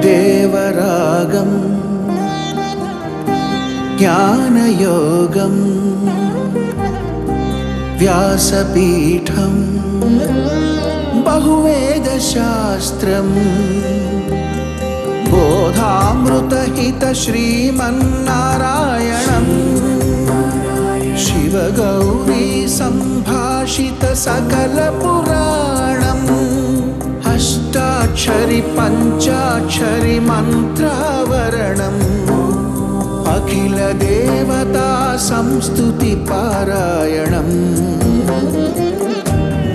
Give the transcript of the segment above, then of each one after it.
దేవరాగం జ్ఞానయోగం వ్యాసపీఠం బహువేదశాస్త్రం బోధామృతహిత శ్రీమన్నారాయణం శివగౌరీ సంభాషిత సకల పురాణం అష్టాక్షరి పంచాక్షరి మంత్రావరణం అఖిల దేవతా సంస్తుతి పారాయణం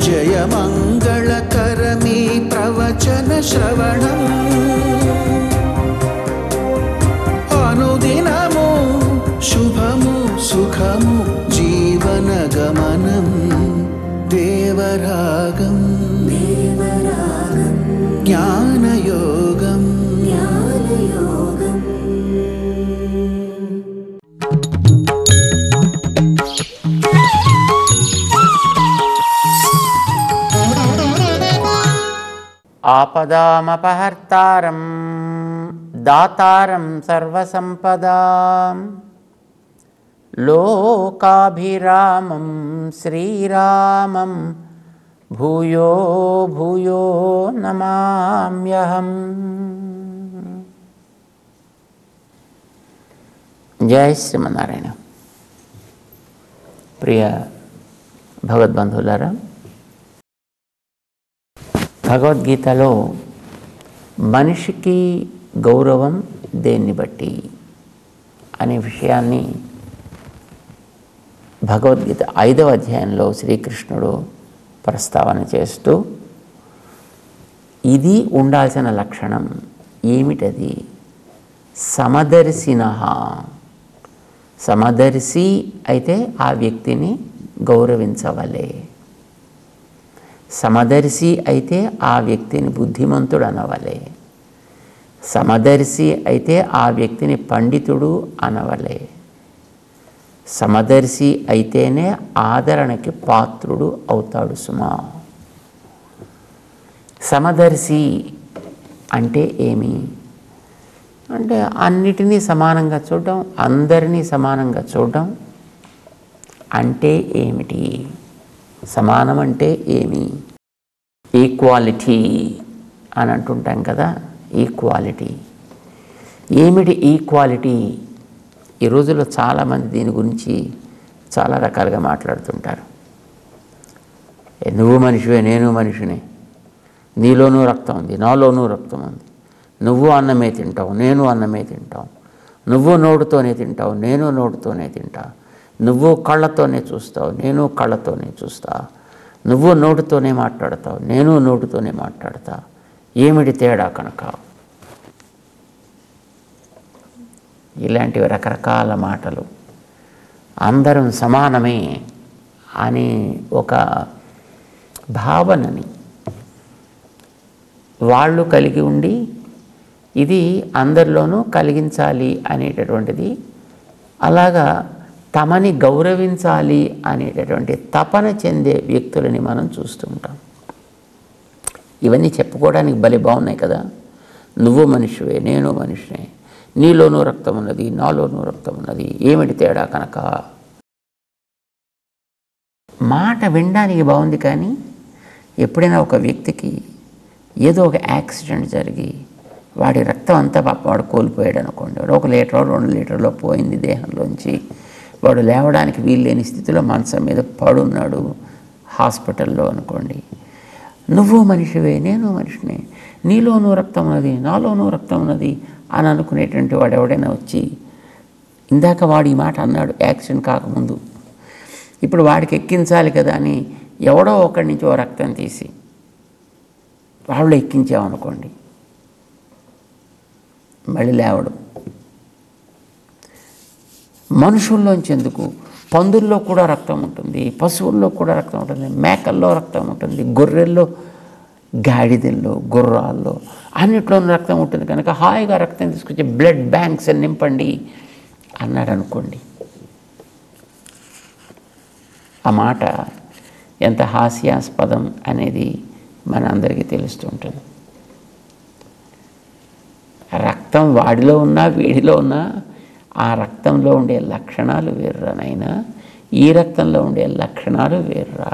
జయమంగళకరమీ ప్రవచన శ్రవణం అనుదినము శుభము సుఖము జీవన గమనం దేవరాగం జ్ఞానయోగం ఆపదామపహర్తారం దాతారం సర్వసంపదాం లోకాభిరామం శ్రీరామం భూయో భూయో నమామ్యహం. జై శ్రీమన్నారాయణ. ప్రియ భగవద్బంధువులారా, భగవద్గీతలో మనిషికి గౌరవం దేన్ని బట్టి అనే విషయాన్ని భగవద్గీత 5వ అధ్యాయంలో శ్రీకృష్ణుడు ప్రస్తావన చేస్తూ ఇది ఉండాల్సిన లక్షణం ఏమిటది? సమదర్శినః. సమదర్శి అయితే ఆ వ్యక్తిని గౌరవించవలే. సమదర్శి అయితే ఆ వ్యక్తిని బుద్ధిమంతుడు అనవలే. సమదర్శి అయితే ఆ వ్యక్తిని పండితుడు అనవలే. సమదర్శి అయితేనే ఆదరణకి పాత్రుడు అవుతాడు సుమా. సమదర్శి అంటే ఏమి అంటే అన్నిటినీ సమానంగా చూడడం, అందరినీ సమానంగా చూడడం అంటే ఏమిటి? సమానం అంటే ఏమి? ఈక్వాలిటీ అని అంటుంటాం కదా. ఈక్వాలిటీ ఏమిటి? ఈక్వాలిటీ ఈ రోజుల్లో చాలామంది దీని గురించి చాలా రకాలుగా మాట్లాడుతుంటారు. నువ్వు మనిషివే, నేను మనిషినే, నీలోనూ రక్తం ఉంది, నాలోనూ రక్తం ఉంది, నువ్వు అన్నమే తింటావు, నేను అన్నమే తింటావు, నువ్వు నోటితోనే తింటావు, నేను నోటితోనే తింటా, నువ్వు కళ్ళతోనే చూస్తావు, నేను కళ్ళతోనే చూస్తా, నువ్వు నోటితోనే మాట్లాడతావు, నేను నోటితోనే మాట్లాడతా, ఏమిటి తేడా కనుక? ఇలాంటివి రకరకాల మాటలు. అందరం సమానమే అని ఒక భావనని వాళ్ళు కలిగి ఉండి ఇది అందరిలోనూ కలిగించాలి అనేటటువంటిది, అలాగా తమని గౌరవించాలి అనేటటువంటి తపన చెందే వ్యక్తులని మనం చూస్తూ ఉంటాం. ఇవన్నీ చెప్పుకోవడానికి భలే బాగున్నాయి కదా. నువ్వు మనిషివే, నేను మనిషినే, నీలోనూ రక్తం ఉన్నది, నాలోనూ రక్తం ఉన్నది, ఏమిటి తేడా కనుక? మాట వినడానికి బాగుంది, కానీ ఎప్పుడైనా ఒక వ్యక్తికి ఏదో ఒక యాక్సిడెంట్ జరిగి వాడి రక్తం అంతా వాడు కోల్పోయాడు అనుకోండి, 1 లీటరో 2 లీటర్లో పోయింది దేహంలోంచి, వాడు లేవడానికి వీల్లేని స్థితిలో మంచం మీద పడున్నాడు హాస్పిటల్లో అనుకోండి. నువ్వు మనిషివే, నేను మనిషినే, నీలోనూ రక్తం ఉన్నది, నాలోనూ రక్తం ఉన్నది అని అనుకునేటువంటి వాడు ఎవడైనా వచ్చి, ఇందాక వాడు ఈ మాట అన్నాడు యాక్సిడెంట్ కాకముందు, ఇప్పుడు వాడికి ఎక్కించాలి కదా అని ఎవడో ఒకడి నుంచి ఓ రక్తం తీసి వాళ్ళు ఎక్కించామనుకోండి, మళ్ళీ లేవడం. మనుషుల్లోంచి ఎందుకు, పందుల్లో కూడా రక్తం ఉంటుంది, పశువుల్లో కూడా రక్తం ఉంటుంది, మేకల్లో రక్తం ఉంటుంది, గొర్రెల్లో, గాడిదల్లో, గుర్రాల్లో అన్నిట్లోనూ రక్తం ఉంటుంది కనుక హాయిగా రక్తం తీసుకొచ్చి బ్లడ్ బ్యాంక్స్ నింపండి అన్నాడు అనుకోండి. ఆ మాట ఎంత హాస్యాస్పదం అనేది మన అందరికీ తెలుస్తూ ఉంటుంది. రక్తం వాడిలో ఉన్నా వీడిలో ఉన్నా ఆ రక్తంలో ఉండే లక్షణాలు వేర్రా నాయనా, ఈ రక్తంలో ఉండే లక్షణాలు వేర్రా.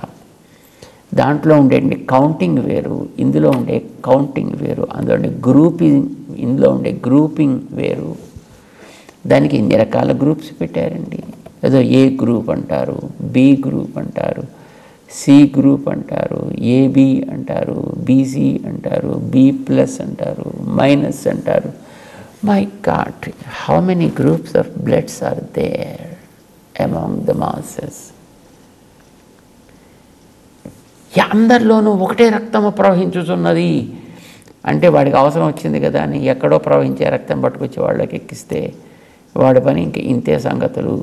దాంట్లో ఉండే కౌంటింగ్ వేరు, ఇందులో ఉండే కౌంటింగ్ వేరు, అందులో ఉండే గ్రూపింగ్, ఇందులో ఉండే గ్రూపింగ్ వేరు. దానికి ఇన్ని రకాల గ్రూప్స్ పెట్టారండి. ఏదో ఏ గ్రూప్ అంటారు, బి గ్రూప్ అంటారు, సి గ్రూప్ అంటారు, ఏబి అంటారు, బీసీ అంటారు, బి ప్లస్ అంటారు, మైనస్ అంటారు. My God, how many groups of bloods are there among the masses? అందరిలోనూ ఒకటే రక్తము ప్రవహించుతున్నది అంటే వాడికి అవసరం వచ్చింది కదా అని ఎక్కడో ప్రవహించే రక్తం పట్టుకొచ్చి వాళ్ళకి ఎక్కిస్తే వాడి పని ఇంక ఇంతే, సంగతులు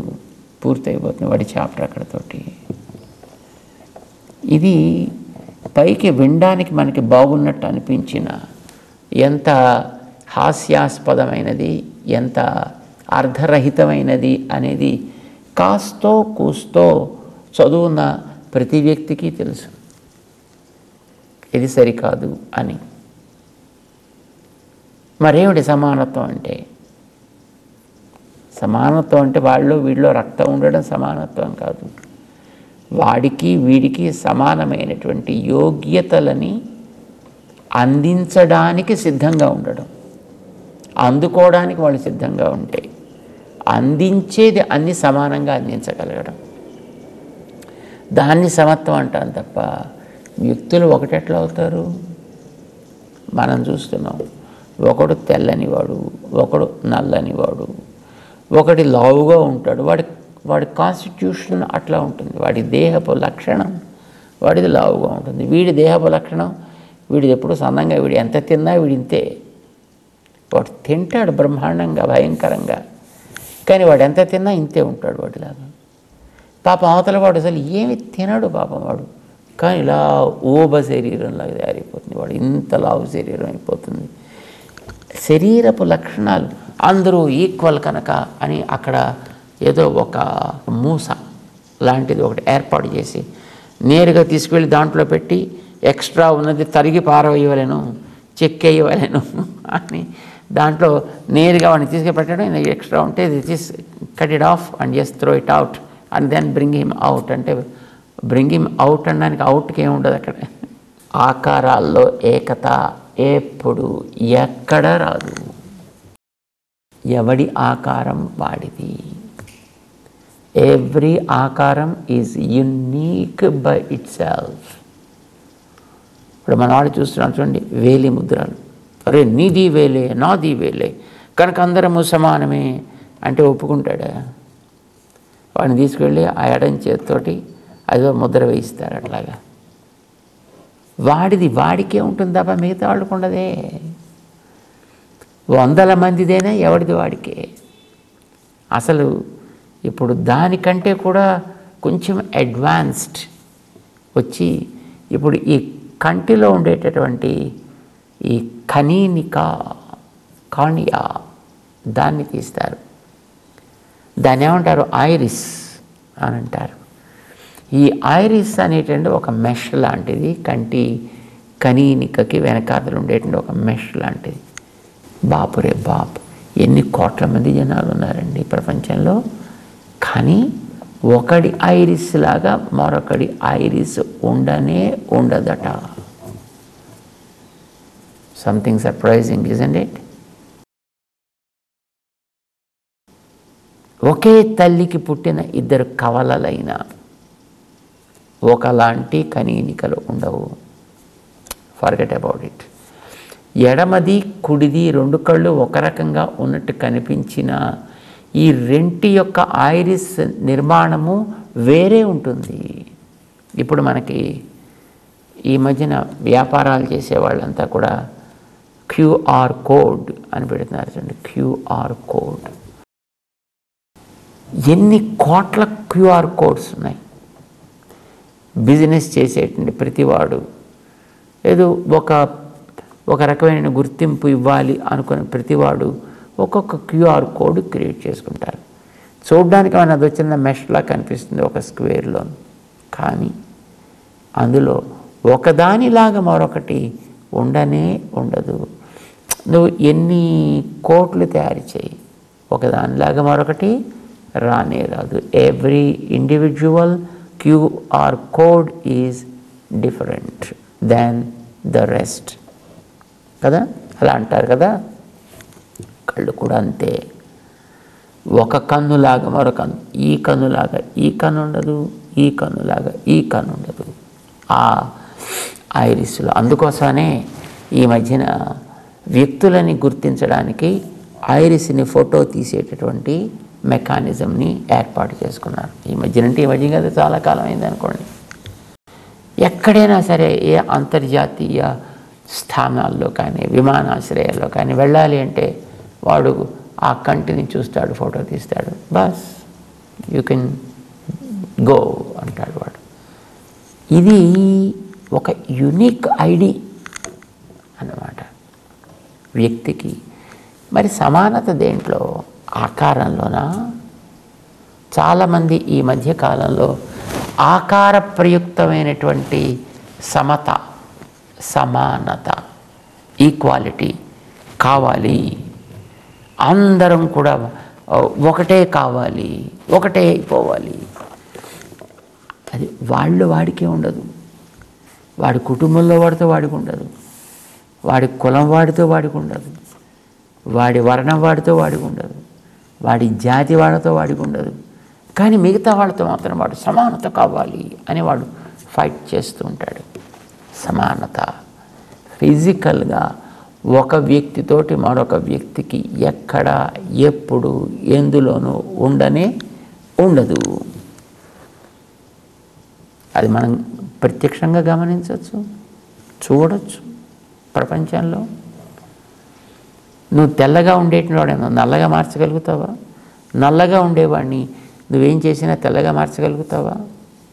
పూర్తయిపోతుంది వాడి చాప్టర్ అక్కడతోటి. ఇది పైకి వినడానికి మనకి బాగున్నట్టు అనిపించిన ఎంత హాస్యాస్పదమైనది, ఎంత అర్ధరహితమైనది అనేది కాస్తో కూస్తో చదువున్న ప్రతి వ్యక్తికి తెలుసు ఇది సరికాదు అని. మరేమిటి సమానత్వం అంటే? సమానత్వం అంటే వాళ్ళు వీడిలో రక్తం ఉండడం సమానత్వం కాదు. వాడికి వీడికి సమానమైనటువంటి యోగ్యతలని అందించడానికి సిద్ధంగా ఉండడం, అందుకోవడానికి వాళ్ళు సిద్ధంగా ఉంటే అందించేది అన్ని సమానంగా అందించగలగడం, దాన్ని సమత్వం అంటాను తప్ప వ్యక్తులు ఒకటెట్లా అవుతారు? మనం చూస్తున్నాం, ఒకడు తెల్లనివాడు, ఒకడు నల్లనివాడు, ఒకటి లావుగా ఉంటాడు, వాడి కాన్స్టిట్యూషన్ అట్లా ఉంటుంది, వాడి దేహపు లక్షణం వాడిది లావుగా ఉంటుంది, వీడి దేహపు లక్షణం వీడిది ఎప్పుడు సన్నంగా, వీడు ఎంత తిన్నా వీడింతే. వాడు తింటాడు బ్రహ్మాండంగా భయంకరంగా, కానీ వాడు ఎంత తిన్నా ఇంతే ఉంటాడు వాడిలాగా. పాపం అవతల వాడు అసలు ఏమి తినడు పాపం వాడు, కానీ ఇలా ఓబ శరీరంలాగా తయారైపోతుంది, వాడు ఇంత లావు శరీరం అయిపోతుంది. శరీరపు లక్షణాలు అందరూ ఈక్వల్ కనుక అని అక్కడ ఏదో ఒక మూస లాంటిది ఒకటి ఏర్పాటు చేసి నేరుగా తీసుకువెళ్ళి దాంట్లో పెట్టి ఎక్స్ట్రా ఉన్నది తరిగి పారవేయవలేను, చెక్కేయవలేను అని దాంట్లో నేరుగా వాడిని తీసుకుపెట్టడం, ఎక్స్ట్రా ఉంటే cut it off and just throw it out and then bring him out. అంటే బ్రింగ్ హిమ్ అవుట్ అనడానికి అవుట్కి ఏముండదు అక్కడ. ఆకారాల్లో ఏకత ఎప్పుడు ఎక్కడ రాదు, ఎవడి ఆకారం వాడిది. ఎవ్రీ ఆకారం is unique by it self. ఇప్పుడు మన వాడు చూస్తున్నాడు చూడండి, వేలి ముద్రలు, అరే నీది వేలే నాది వేలే కనుక అందరము సమానమే అంటే ఒప్పుకుంటాడా? వాడిని తీసుకెళ్ళి ఆ ఎడం చేతితోటి అదో ముద్ర వేయిస్తారు. అట్లాగా వాడిది వాడికే ఉంటుంది తప్ప మిగతా వాళ్ళకు ఉండదే. 100 మందిదేనా ఎవడిది వాడికే. అసలు ఇప్పుడు దానికంటే కూడా కొంచెం అడ్వాన్స్డ్ వచ్చి ఇప్పుడు ఈ కంటిలో ఉండేటటువంటి ఈ కార్నియా దాన్ని తీస్తారు, దాన్ని ఏమంటారు? ఐరిస్ అని అంటారు. ఈ ఐరిస్ అనేటువంటి ఒక మెష్ లాంటిది, కంటి కనీనికకి వెనకాతలు ఉండేటువంటి ఒక మెష్ లాంటిది. బాపురే బాప్, ఎన్ని కోట్ల మంది జనాలు ఉన్నారండి ప్రపంచంలో, కానీ ఒకడి ఐరిస్ లాగా మరొకడి ఐరిస్ ఉండనే ఉండదట. Something surprising isn't it? ఒకే తల్లికి పుట్టిన 2 కవలలైన ఒకలాంటి కనీనికలు ఉండవు. Forget about it. ఎడమది కుడిది 2 కళ్ళు ఒక రకంగా ఉన్నట్టు కనిపించిన ఈ రెంటి యొక్క ఐరిస్ నిర్మాణము వేరే ఉంటుంది. ఇప్పుడు మనకి ఈ మధ్యన వ్యాపారాలు చేసే వాళ్ళంతా కూడా క్యూఆర్ కోడ్ అని పెడుతున్నారు చూడండి. క్యూఆర్ కోడ్, ఎన్ని కోట్ల క్యూఆర్ కోడ్స్ ఉన్నాయి. బిజినెస్ చేసేటువంటి ప్రతివాడు ఏదో ఒక రకమైన గుర్తింపు ఇవ్వాలి అనుకునే ప్రతివాడు ఒక్కొక్క క్యూఆర్ కోడ్ క్రియేట్ చేసుకుంటారు. చూడడానికి మన అది వచ్చిన మెష్లా కనిపిస్తుంది ఒక స్క్వేర్లో, కానీ అందులో ఒకదానిలాగా మరొకటి ఉండనే ఉండదు. నువ్వు ఎన్ని కోట్లు తయారు చేయి, ఒకదానిలాగా మరొకటి రానే రాదు. Every individual QR code is different than the rest కదా, అలా అంటారు కదా. కళ్ళు కూడా అంతే. ఒక కన్నులాగా మరొక కన్ను, ఈ కన్నులాగా ఈ కన్ను ఉండదు, ఈ కన్నులాగా ఈ కన్ను ఉండదు ఆ ఐరిస్లో. అందుకోసమనే ఈ మధ్యన వ్యక్తులని గుర్తించడానికి ఐరిస్ని ఫోటో తీసేటటువంటి మెకానిజంని ఏర్పాటు చేసుకున్నారు. ఈ మధ్య కదా, చాలా కాలం అయింది అనుకోండి. ఎక్కడైనా సరే ఏ అంతర్జాతీయ స్థానాల్లో కానీ విమానాశ్రయాల్లో కానీ వెళ్ళాలి అంటే వాడు ఆ కంటిని చూస్తాడు, ఫోటో తీస్తాడు, బస్ యూ కెన్ గో అంటాడు వాడు. ఇది ఒక యునిక్ ఐడి అన్నమాట వ్యక్తికి. మరి సమానత దేంట్లో? ఆకారంలోనా? చాలామంది ఈ మధ్యకాలంలో ఆకార ప్రయుక్తమైనటువంటి సమత, సమానత, ఈక్వాలిటీ కావాలి, అందరం కూడా ఒకటే కావాలి, ఒకటే అయిపోవాలి. అది వాడికే ఉండదు, వాడి కుటుంబంలో వాడితో వాడికి ఉండదు, వాడి కులం వాడితో వాడికి ఉండదు, వాడి వర్ణం వాడితో వాడికి ఉండదు, వాడి జాతి వాడితో వాడికి ఉండదు. కానీ మిగతా వాళ్ళతో మాత్రం వాడు సమానత కావాలి అని వాడు ఫైట్ చేస్తూ ఉంటాడు. సమానత ఫిజికల్గా ఒక వ్యక్తితోటి మరొక వ్యక్తికి ఎక్కడ ఎప్పుడు ఎందులోనూ ఉండదు. అది మనం ప్రత్యక్షంగా గమనించవచ్చు, చూడవచ్చు. ప్రపంచంలో నువ్వు తెల్లగా ఉండేటివాడేమో నల్లగా మార్చగలుగుతావా? నల్లగా ఉండేవాడిని నువ్వేం చేసినా తెల్లగా మార్చగలుగుతావా?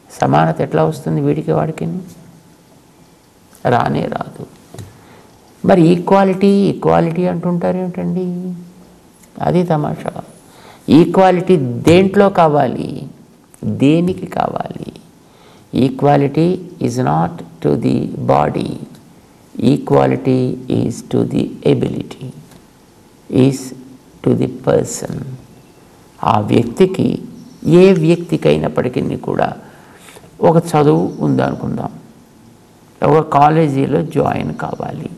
సమానత ఎట్లా వస్తుంది వీడికి వాడికి? రానే రాదు. మరి ఈక్వాలిటీ అంటుంటారు ఏమిటండి? అది తమాషా. ఈక్వాలిటీ దేంట్లో కావాలి, దేనికి కావాలి? Equality is not to the body, equality is to the ability, is to the person. ఆ వ్యక్తికి, ఏ వ్యక్తికైనప్పటికీ కూడా ఒక చదువు ఉందనుకుందాం, ఒక కాలేజీలో జాయిన్ కావాలి,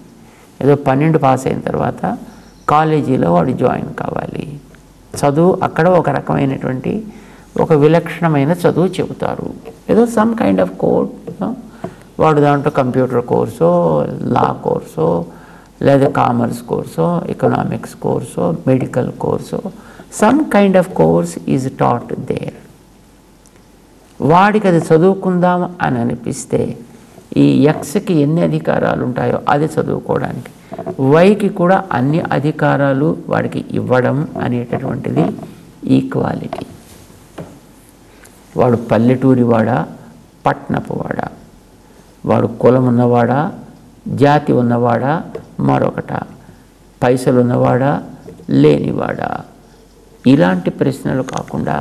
ఏదో 12 పాస్ అయిన తర్వాత కాలేజీలో వాడు జాయిన్ కావాలి. చదువు అక్కడ ఒక రకమైనటువంటి ఒక విలక్షణమైన చదువు చెబుతారు, ఏదో సమ్ కైండ్ ఆఫ్ కోర్స్. వాడు దాంట్లో కంప్యూటర్ కోర్సో, లా కోర్సో, లేదా కామర్స్ కోర్సో, ఎకనామిక్స్ కోర్సో, మెడికల్ కోర్సో, some kind of course is taught there. వాడికి అది చదువుకుందాం అని అనిపిస్తే ఈ ఎక్స్కి ఎన్ని అధికారాలు ఉంటాయో అది చదువుకోవడానికి, వైకి కూడా అన్ని అధికారాలు వాడికి ఇవ్వడం అనేటటువంటిది ఈక్వాలిటీ. వాడు పల్లెటూరి వాడా, పట్నపు వాడా, వాడు కులం ఉన్నవాడా, జాతి ఉన్నవాడా, మరొకట, పైసలు ఉన్నవాడా, లేనివాడా, ఇలాంటి ప్రశ్నలు కాకుండా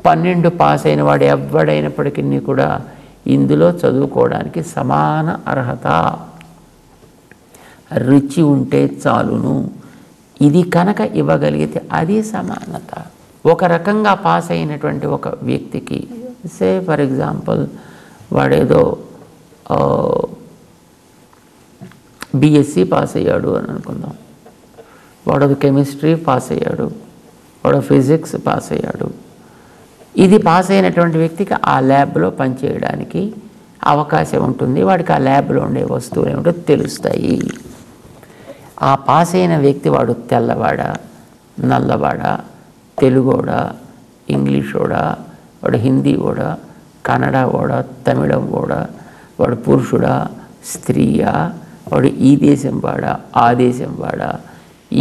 12 పాస్ అయిన వాడు ఎవడైనప్పటికీ కూడా ఇందులో చదువుకోవడానికి సమాన అర్హత, రుచి ఉంటే చాలును. ఇది కనుక ఇవ్వగలిగితే అది సమానత. ఒక రకంగా పాస్ అయినటువంటి ఒక వ్యక్తికి, సే ఫర్ ఎగ్జాంపుల్ వాడేదో BSc పాస్ అయ్యాడు అని అనుకుందాం, వాడు కెమిస్ట్రీ పాస్ అయ్యాడు, వాడు ఫిజిక్స్ పాస్ అయ్యాడు. ఇది పాస్ అయినటువంటి వ్యక్తికి ఆ ల్యాబ్లో పనిచేయడానికి అవకాశం ఉంటుంది, వాడికి ఆ ల్యాబ్లో ఉండే వస్తువులు ఏమిటో తెలుస్తాయి. ఆ పాస్ అయిన వ్యక్తి వాడు తెల్లవాడా, నల్లవాడా, తెలుగోడా, ఇంగ్లీషోడా, వాడు హిందీ ఓడా, కన్నడ ఓడా, తమిళం ఓడా, వాడు పురుషుడా, స్త్రీయా, వాడు ఈ దేశం వాడా, ఆ దేశం వాడా,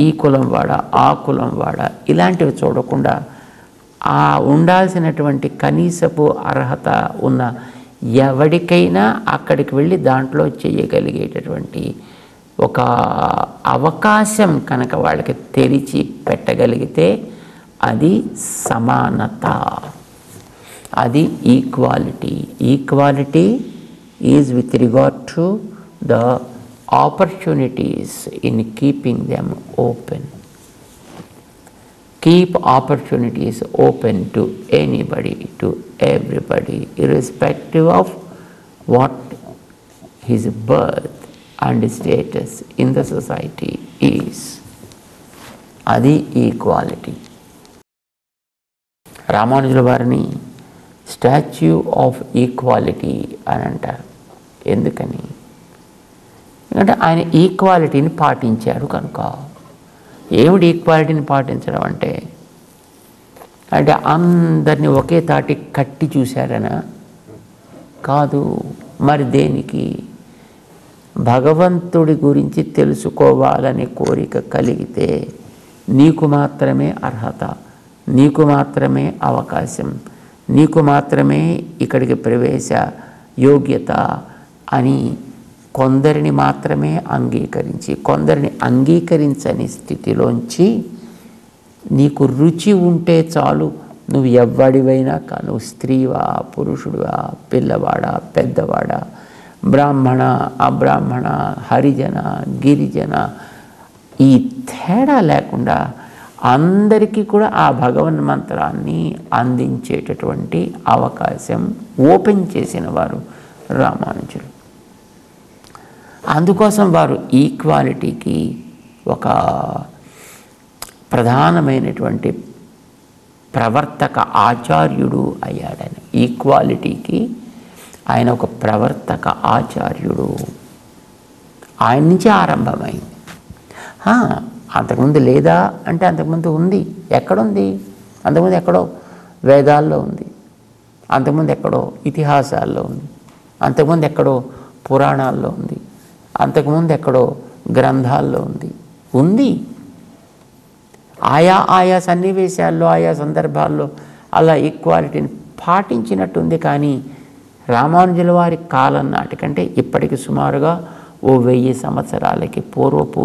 ఈ కులం వాడా, ఆ కులం వాడా, ఇలాంటివి చూడకుండా ఆ ఉండాల్సినటువంటి కనీసపు అర్హత ఉన్న ఎవరికైనా అక్కడికి వెళ్ళి దాంట్లో చేయగలిగేటటువంటి ఒక అవకాశం కనుక వాళ్ళకి తెరిచి పెట్టగలిగితే అది సమానత, అది equality. Equality is with regard to the opportunities in keeping them open. Keep opportunities open to anybody, to everybody, irrespective of what his birth and status in the society is. అది ఈక్వాలిటీ. రామానుజుల వారిని statue of equality అని అంటారు. ఎందుకని? ఎందుకంటే ఆయన ఈక్వాలిటీని పాటించారు కనుక. ఏమిటి ఈక్వాలిటీని పాటించడం అంటే అందరినీ ఒకే తాటి కట్టి చూశారనా? కాదు. మరి దేనికి? భగవంతుడి గురించి తెలుసుకోవాలనే కోరిక కలిగితే నీకు మాత్రమే అర్హత, నీకు మాత్రమే అవకాశం, నీకు మాత్రమే ఇక్కడికి ప్రవేశ యోగ్యత అని కొందరిని మాత్రమే అంగీకరించి, కొందరిని అంగీకరించని స్థితిలోంచి నీకు రుచి ఉంటే చాలు, నువ్వు ఎవ్వడివైనా కా, నువ్వు స్త్రీవా, పురుషుడివా, పిల్లవాడా, పెద్దవాడా, బ్రాహ్మణ, అబ్రాహ్మణ, హరిజన, గిరిజన, ఈ తేడా లేకుండా అందరికీ కూడా ఆ భగవన్ మంత్రాన్ని అందించేటటువంటి అవకాశం ఓపెన్ చేసిన వారు రామానుజులు. అందుకోసం వారు ఈక్వాలిటీకి ఒక ప్రధానమైనటువంటి ప్రవర్తక ఆచార్యుడు అయ్యాడని. ఈక్వాలిటీకి ఆయన ఒక ప్రవర్తక ఆచార్యుడు. ఆయన నుంచి ఆరంభమైంది. అంతకుముందు లేదా అంటే అంతకుముందు ఉంది. ఎక్కడుంది? అంతకుముందు ఎక్కడో వేదాల్లో ఉంది, అంతకుముందు ఎక్కడో ఇతిహాసాల్లో ఉంది, అంతకుముందు ఎక్కడో పురాణాల్లో ఉంది, అంతకుముందు ఎక్కడో గ్రంథాల్లో ఉంది. ఆయా సన్నివేశాల్లో, ఆయా సందర్భాల్లో అలా ఈక్వాలిటీని పాటించినట్టుంది. కానీ రామానుజుల వారి కాలం నాటికంటే ఇప్పటికి సుమారుగా 1000 సంవత్సరాలకి పూర్వపు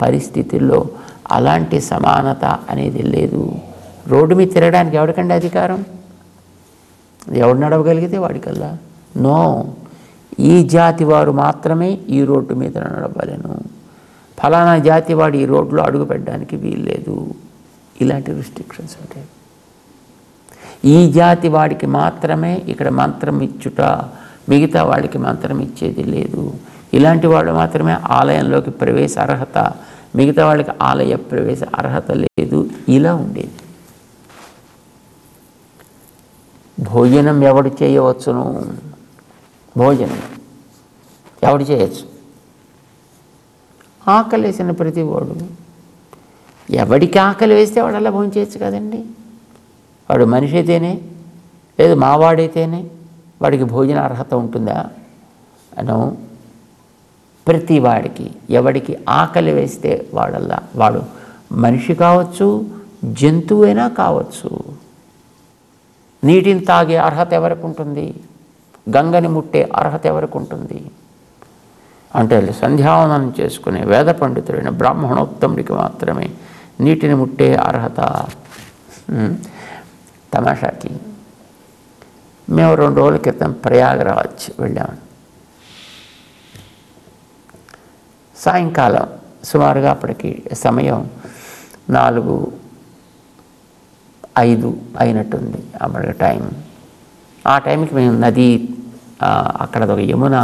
పరిస్థితుల్లో అలాంటి సమానత అనేది లేదు. రోడ్డు మీద తిరగడానికి ఎవరికండి అధికారం? ఎవడు నడవగలిగితే వాడికల్లా. నో, ఈ జాతి వారు మాత్రమే ఈ రోడ్డు మీద నడవలేను, ఫలానా జాతి వాడు ఈ రోడ్లో అడుగు పెట్టడానికి వీల్లేదు. ఇలాంటి రిస్ట్రిక్షన్స్ ఉంటాయి. ఈ జాతి వాడికి మాత్రమే ఇక్కడ మంత్రం ఇచ్చుట, మిగతా వాళ్ళకి మంత్రం ఇచ్చేది లేదు. ఇలాంటి వాళ్ళు మాత్రమే ఆలయంలోకి ప్రవేశ అర్హత, మిగతా వాళ్ళకి ఆలయ ప్రవేశ అర్హత లేదు. ఇలా ఉండేది. భోజనం ఎవడు చేయవచ్చును? భోజనం ఎవడు చేయొచ్చు? ఆకలి వేసిన ప్రతి వాడు. ఎవడికి ఆకలి వేస్తే వాడు అలా భోజనం చేయొచ్చు కదండి. వాడు మనిషి అయితేనే, లేదు మావాడైతేనే వాడికి భోజన అర్హత ఉంటుందా? అను ప్రతి వాడికి, ఎవడికి ఆకలి వేస్తే వాడు మనిషి కావచ్చు, జంతువైనా కావచ్చు. నీటిని తాగే అర్హత ఎవరికి ఉంటుంది? గంగని ముట్టే అర్హత ఎవరికి ఉంటుంది? అంటే సంధ్యావనం చేసుకునే వేద పండితుడైన బ్రాహ్మణోత్తముడికి మాత్రమే నీటిని ముట్టే అర్హత. తమాషాకి మేము 2 రోజుల క్రితం ప్రయాగరాజ్ వెళ్ళాము. సాయంకాలం సుమారుగా అప్పటికి సమయం 4-5 అయినట్టుంది అప్పటికి టైం. ఆ టైంకి మేము నది, అక్కడ ఒక యమున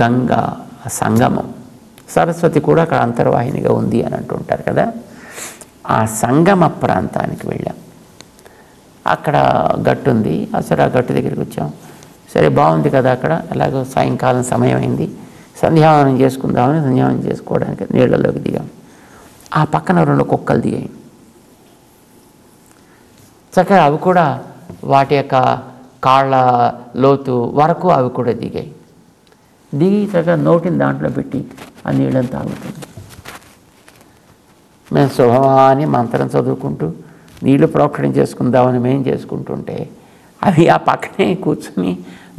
గంగా సంగమం, సరస్వతి కూడా అక్కడ అంతర్వాహినిగా ఉంది అని అంటుంటారు కదా. ఆ సంగమ ప్రాంతానికి వెళ్ళాం. అక్కడ గట్టు ఉంది. అసలు ఆ గట్టు దగ్గరికి వచ్చాం. సరే బాగుంది కదా అక్కడ. అలాగో సాయంకాలం సమయం అయింది, సంధ్యావనం చేసుకుందామని సంధ్యావనం చేసుకోవడానికి నీళ్ళలోకి దిగాం. ఆ పక్కన 2 కుక్కలు దిగాయి. చక్కగా అవి కూడా వాటి యొక్క కాళ్ళ లోతు వరకు అవి కూడా దిగాయి. దిగి చక్కగా నోటిని దాంట్లో పెట్టి ఆ నీళ్ళని తాగుతుంది. మేము శుభమా అని మంత్రం చదువుకుంటూ నీళ్లు ప్రోక్షణం చేసుకుందామని మేము చేసుకుంటుంటే అవి ఆ పక్కనే కూర్చుని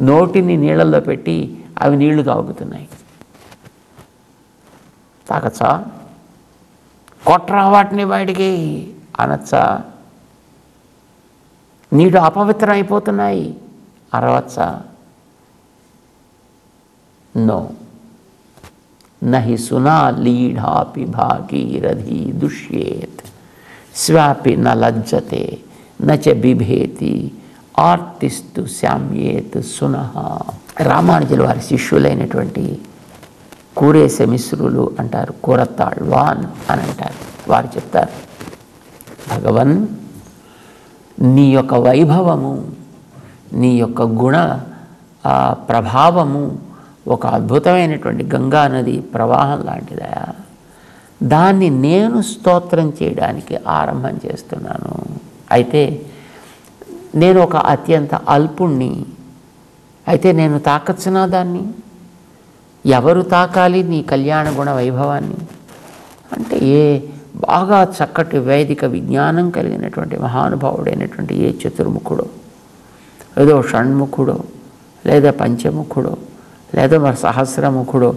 నోటిని నీళ్ళల్లో పెట్టి అవి నీళ్లు తాగుతున్నాయి. తాగచ్చా? కొట్రా వాటిని బయటికి అనొచ్చా? నీళ్ళు అపవిత్రం అయిపోతున్నాయి అరవచ్చా? నో నహి సునా లీఢాపి భాగీరథి దుష్యేత్ స్వాపి న లజ్జతే నచ బిభేతి ఆర్తిస్తు శామ్యేత్ సునః. రామానుజుల వారి శిష్యులైనటువంటి కూరేశ మిశ్రులు అంటారు, కూరతాళ్వాన్ అని అంటారు. వారు చెప్తారు, భగవన్ నీ యొక్క వైభవము, నీ యొక్క గుణ ప్రభావము ఒక అద్భుతమైనటువంటి గంగా నది ప్రవాహం లాంటిదయా. దాన్ని నేను స్తోత్రం చేయడానికి ఆరంభం చేస్తున్నాను. అయితే నేను ఒక అత్యంత అల్పుణ్ణి. అయితే నేను తాకచ్చునా దాన్ని? ఎవరు తాకాలి నీ కళ్యాణ గుణ వైభవాన్ని? అంటే బాగా చక్కటి వైదిక విజ్ఞానం కలిగినటువంటి మహానుభావుడైనటువంటి ఏ చతుర్ముఖుడో, ఏదో షణ్ముఖుడో, లేదా పంచముఖుడో, లేదా మరి సహస్రముఖుడో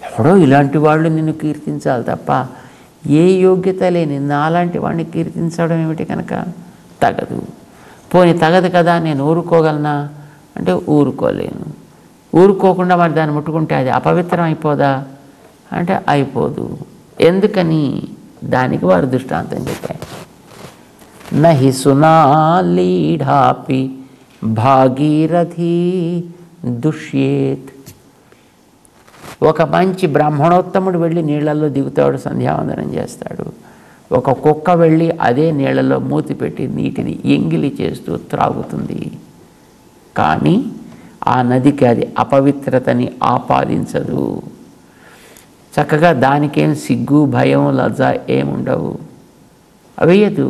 ఎవడో ఇలాంటి వాళ్ళు నిన్ను కీర్తించాలి తప్ప ఏ యోగ్యత లేని నాలాంటి వాడిని కీర్తించడం ఏమిటి కనుక తగదు. పోనీ తగదు కదా, నేను ఊరుకోగలనా అంటే ఊరుకోలేను. ఊరుకోకుండా మరి దాన్ని ముట్టుకుంటే అది అపవిత్రం అయిపోదా అంటే అయిపోదు. ఎందుకని? దానికి వారు దృష్టాంతం చెప్పారు. నహి సునా లీఢాపి భాగీరథి దుష్యేత్. ఒక మంచి బ్రాహ్మణోత్తముడు వెళ్ళి నీళ్లలో దిగుతాడు, సంధ్యావందనం చేస్తాడు. ఒక కుక్క వెళ్ళి అదే నీళ్లలో మూతి పెట్టి నీటిని ఎంగిలి చేస్తూ త్రాగుతుంది. కానీ ఆ నదికి అది అపవిత్రతని ఆపాదించదు. చక్కగా దానికేం సిగ్గు, భయం, లజ్జ ఏముండవు, అవేయదు.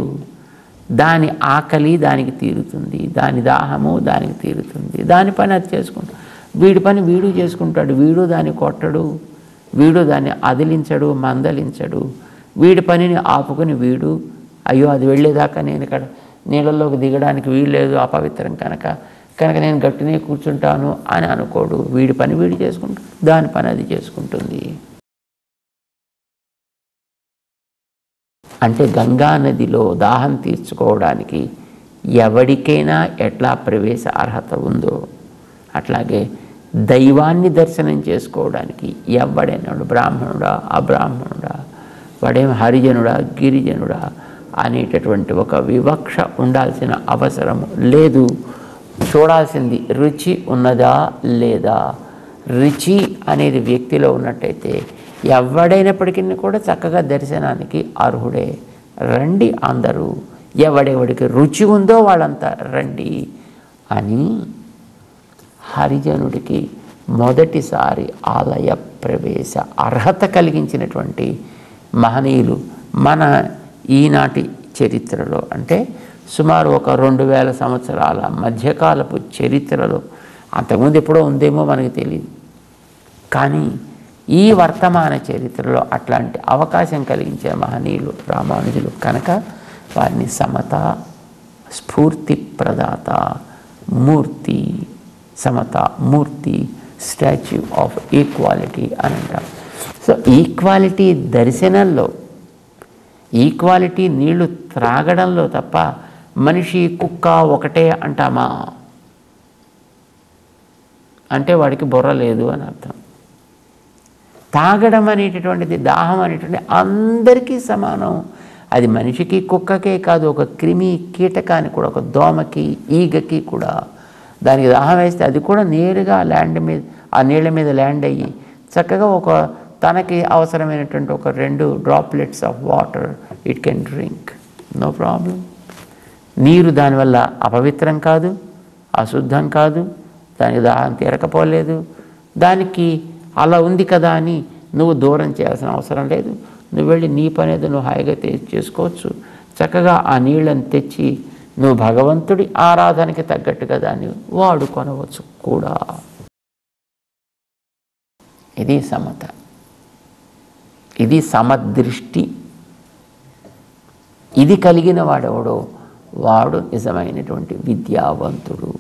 దాని ఆకలి దానికి తీరుతుంది, దాని దాహము దానికి తీరుతుంది, దాని పని అది చేసుకుంటాడు. వీడి పని వీడు చేసుకుంటాడు. వీడు దాన్ని కొట్టడు, వీడు దాన్ని అదిలించడు, మందలించడు. వీడి పనిని ఆపుకుని వీడు అయ్యో అది వెళ్ళేదాకా నేను ఇక్కడ నీళ్ళల్లోకి దిగడానికి వీల్లేదు, అపవిత్రం కనుక నేను గట్టినే కూర్చుంటాను అని అనుకోడు. వీడి పని వీడు చేసుకుంటాడు, దాని పని అది చేసుకుంటుంది. అంటే గంగా నదిలో దాహం తీర్చుకోవడానికి ఎవరికైనా ఎట్లా ప్రవేశ అర్హత ఉందో అట్లాగే దైవాన్ని దర్శనం చేసుకోవడానికి ఎవడైనాడు, బ్రాహ్మణుడా అబ్రాహ్మణుడా, వాడేం హరిజనుడా గిరిజనుడా అనేటటువంటి ఒక వివక్ష ఉండాల్సిన అవసరం లేదు. చూడాల్సింది రుచి ఉన్నదా లేదా. రుచి అనేది వ్యక్తిలో ఉన్నట్టయితే ఎవడైనప్పటికీ కూడా చక్కగా దర్శనానికి అర్హుడే. రండి అందరూ, ఎవడెవడికి రుచి ఉందో వాళ్ళంతా రండి అని హరిజనుడికి మొదటిసారి ఆలయ ప్రవేశ అర్హత కలిగించినటువంటి మహనీయులు మన ఈనాటి చరిత్రలో, అంటే సుమారు ఒక 2000 సంవత్సరాల మధ్యకాలపు చరిత్రలో, అంతకుముందు ఎప్పుడో ఉందేమో మనకు తెలియదు, కానీ ఈ వర్తమాన చరిత్రలో అట్లాంటి అవకాశం కలిగించే మహనీయులు రామానుజులు కనుక వారిని సమత స్ఫూర్తి ప్రదాత మూర్తి, సమత మూర్తి, స్టాచ్యూ ఆఫ్ ఈక్వాలిటీ అని అంటారు. సో ఈక్వాలిటీ దర్శనంలో, ఈక్వాలిటీ నీళ్లు త్రాగడంలో తప్ప మనిషి కుక్క ఒకటే అంటామా అంటే వాడికి బుర్ర లేదు అని అర్థం. తాగడం అనేటటువంటిది, దాహం అనేటువంటిది అందరికీ సమానం. అది మనిషికి కుక్కకే కాదు, ఒక క్రిమి కీటకానికి కూడా, ఒక దోమకి ఈగకి కూడా దానికి దాహం వేస్తే అది కూడా నేరుగా ల్యాండ్ మీద, ఆ నీళ్ళ మీద ల్యాండ్ అయ్యి చక్కగా ఒక తనకి అవసరమైనటువంటి ఒక 2 droplets of water it can drink, no problem. నీరు దానివల్ల అపవిత్రం కాదు, అశుద్ధం కాదు, దానికి దాహం తీరకపోలేదు. దానికి అలా ఉంది కదా అని నువ్వు దూరం చేయాల్సిన అవసరం లేదు. నువ్వు వెళ్ళి నీ పనేది నువ్వు హాయిగా చేసుకోవచ్చు. చక్కగా ఆ నీళ్ళని తెచ్చి నువ్వు భగవంతుడి ఆరాధనకి తగ్గట్టుగా దాన్ని వాడుకొనవచ్చు కూడా. ఇది సమత, ఇది సమదృష్టి. ఇది కలిగిన వాడెవడో వాడు నిజమైనటువంటి విద్యావంతుడు.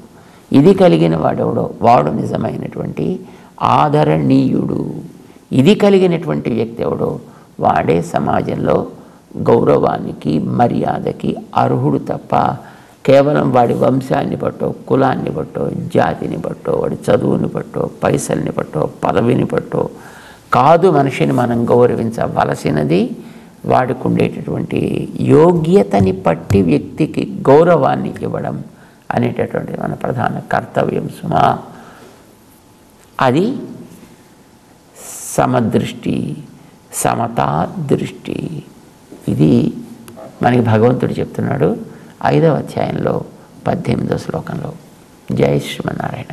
ఇది కలిగిన వాడెవడో వాడు నిజమైనటువంటి ఆదరణీయుడు. ఇది కలిగినటువంటి వ్యక్తి ఎవడో వాడే సమాజంలో గౌరవానికి మర్యాదకి అర్హుడు తప్ప కేవలం వాడి వంశాన్ని బట్టో, కులాన్ని బట్టో, జాతిని బట్టో, వాడి చదువుని బట్టో, పైసల్ని బట్టో, పదవిని బట్టో కాదు మనిషిని మనం గౌరవించవలసినది వాడికి ఉండేటటువంటి యోగ్యతని బట్టి వ్యక్తికి గౌరవాన్ని ఇవ్వడం అనేటటువంటి మన ప్రధాన కర్తవ్యం సుమా. అది సమదృష్టి, సమతా దృష్టి. ఇది మనకి భగవంతుడు చెప్తున్నాడు 5వ అధ్యాయంలో 18వ శ్లోకంలో. జై శ్రీమన్నారాయణ.